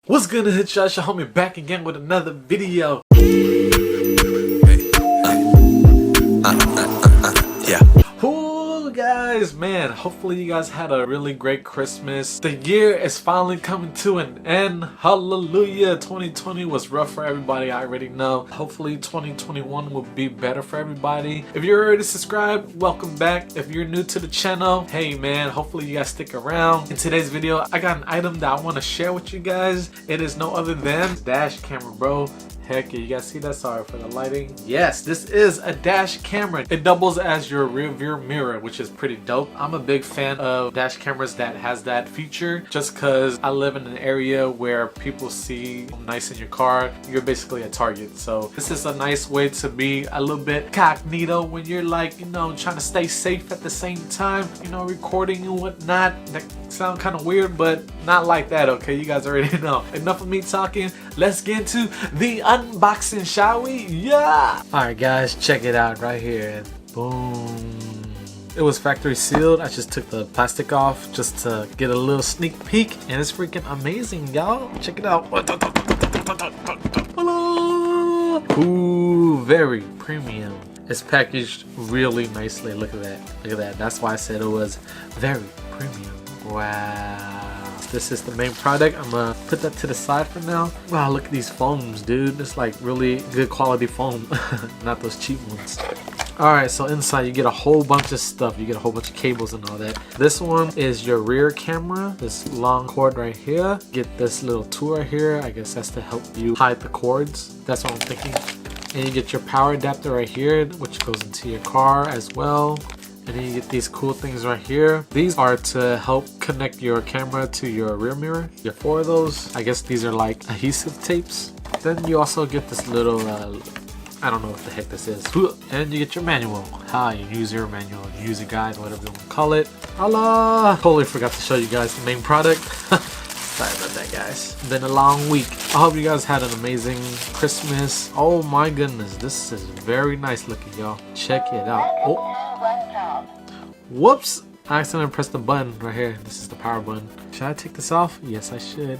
What's good, it's Josh, your homie, back again with another video. Yeah. Ooh, guys, man, hopefully you guys had a really great Christmas. The year is finally coming to an end. Hallelujah. 2020 was rough for everybody, I already know. Hopefully 2021 will be better for everybody. If you're already subscribed, welcome back. If you're new to the channel, hey man, hopefully you guys stick around. In today's video, I got an item that I want to share with you guys. It is no other than dash camera, bro. Heck yeah, you guys see that? Sorry for the lighting. Yes, this is a dash camera. It doubles as your rear view mirror, which is pretty dope. I'm a big fan of dash cameras that has that feature just because I live in an area where people see nice in your car. You're basically a target. So this is a nice way to be a little bit cognito when you're like, you know, trying to stay safe at the same time, you know, recording and whatnot. That sound kind of weird, but not like that, okay? You guys already know. Enough of me talking. Let's get into the unboxing, shall we? Yeah! Alright guys, check it out right here. Boom. It was factory sealed. I just took the plastic off just to get a little sneak peek, and it's freaking amazing, y'all. Check it out. Hello. Ooh, very premium. It's packaged really nicely. Look at that. Look at that. That's why I said it was very premium. Wow. This is the main product. I'm gonna put that to the side for now. Wow, look at these foams, dude. It's like really good quality foam, not those cheap ones. Alright, so inside you get a whole bunch of stuff. You get a whole bunch of cables and all that. This one is your rear camera. This long cord right here. Get this little tool right here. I guess that's to help you hide the cords. That's what I'm thinking. And you get your power adapter right here, which goes into your car as well. And then you get these cool things right here. These are to help connect your camera to your rear mirror. You get 4 of those. I guess these are like adhesive tapes. Then you also get this little, I don't know what the heck this is. And you get your manual. You user manual, user guide, whatever you want to call it. Allah! Totally forgot to show you guys the main product. Sorry about that, guys. It's been a long week. I hope you guys had an amazing Christmas. Oh my goodness, this is very nice looking, y'all. Check it out. Oh. Whoops! I accidentally pressed the button right here. This is the power button. Should I take this off? Yes, I should.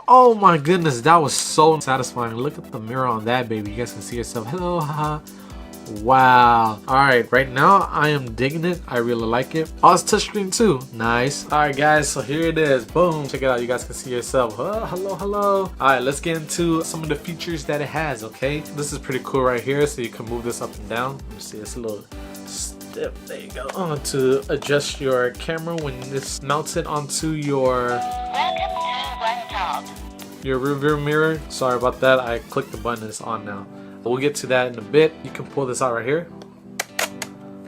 Oh my goodness, that was so satisfying. Look at the mirror on that baby. You guys can see yourself. Hello, haha. Wow. Alright, right now I am digging it. I really like it. Oh, it's touchscreen too. Nice. Alright guys, so here it is. Boom. Check it out. You guys can see yourself. Oh, hello, hello. Alright, let's get into some of the features that it has, okay? This is pretty cool right here, so you can move this up and down. Let me see, it's a little step. There you go. To adjust your camera when it's mounted onto your rear view mirror. Sorry about that. I clicked the button. It's on now. We'll get to that in a bit. You can pull this out right here.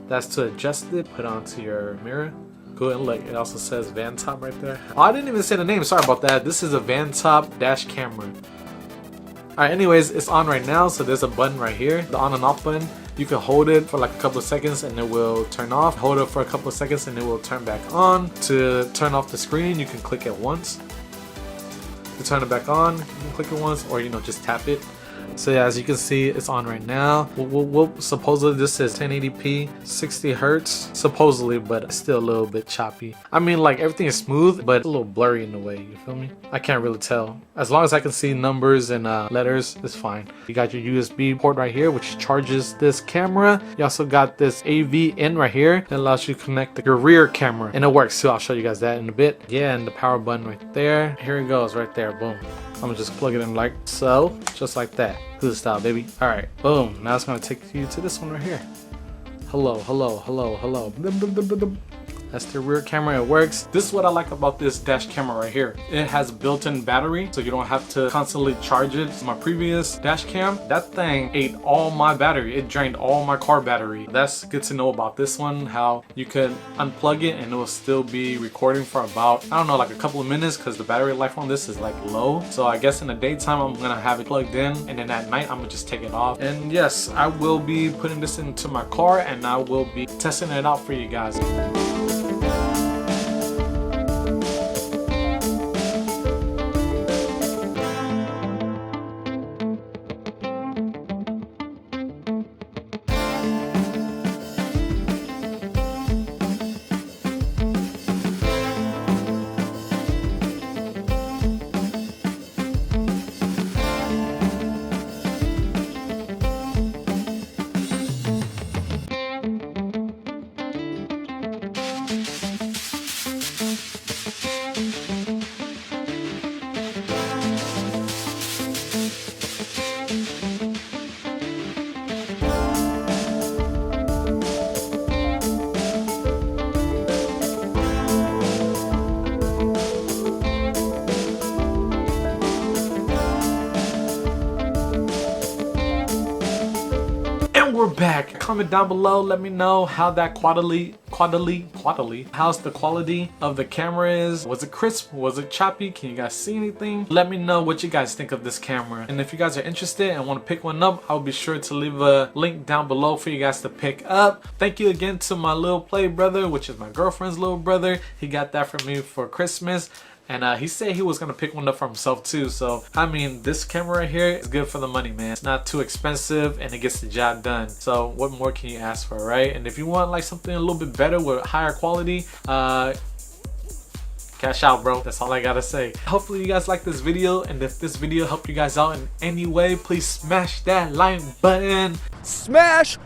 That's to adjust it, put onto your mirror. Go and look, it also says VanTop right there. Oh, I didn't even say the name, sorry about that. This is a VanTop dash camera. Alright, anyways, it's on right now, so there's a button right here, the on and off button. You can hold it for like a couple of seconds and it will turn off. Hold it for a couple of seconds and it will turn back on. To turn off the screen, you can click it once. To turn it back on, you can click it once, or just tap it. So yeah, as you can see, it's on right now. Supposedly this is 1080p, 60 hertz, supposedly, but still a little bit choppy. I mean, like everything is smooth, but a little blurry in a way, you feel me? I can't really tell. As long as I can see numbers and letters, it's fine. You got your USB port right here, which charges this camera. You also got this AV in right here that allows you to connect your rear camera, and it works too. I'll show you guys that in a bit. Yeah, and the power button right there. Here it goes, right there, boom. I'm gonna just plug it in like so, just like that. Good style, baby. Alright, boom. Now it's gonna take you to this one right here. Hello, hello, hello, hello. That's the rear camera, it works. This is what I like about this dash camera right here. It has built-in battery, so you don't have to constantly charge it. My previous dash cam, that thing ate all my battery. It drained all my car battery. That's good to know about this one, how you can unplug it and it will still be recording for about, I don't know, like a couple of minutes, because the battery life on this is like low. So I guess in the daytime, I'm gonna have it plugged in, and then at night, I'm gonna just take it off. And yes, I will be putting this into my car and I will be testing it out for you guys. comment down below. Let me know how that how's the quality of the camera is. Was it crisp? Was it choppy? Can you guys see anything? Let me know what you guys think of this camera. And if you guys are interested and want to pick one up, I'll be sure to leave a link down below for you guys to pick up. Thank you again to my little play brother, which is my girlfriend's little brother. He got that for me for Christmas. And he said he was gonna pick one up for himself too. So I mean, this camera right here is good for the money, man. It's not too expensive and it gets the job done. So what more can you ask for, right? And if you want like something a little bit better with higher quality, cash out, bro. That's all I gotta say. Hopefully you guys like this video, and if this video helped you guys out in any way, please smash that like button. Smash.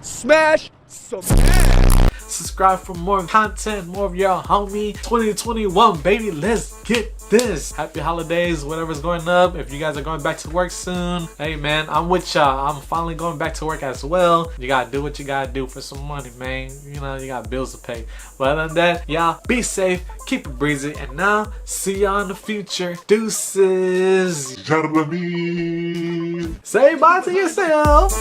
Subscribe for more content, more of your homie. 2021, baby, let's get this. Happy holidays, whatever's going up. If you guys are going back to work soon, hey man, I'm with y'all. I'm finally going back to work as well. You gotta do what you gotta do for some money, man. You know, you got bills to pay. But other than that, y'all be safe, keep it breezy, and now see y'all in the future. Deuces. Say Say bye to yourself.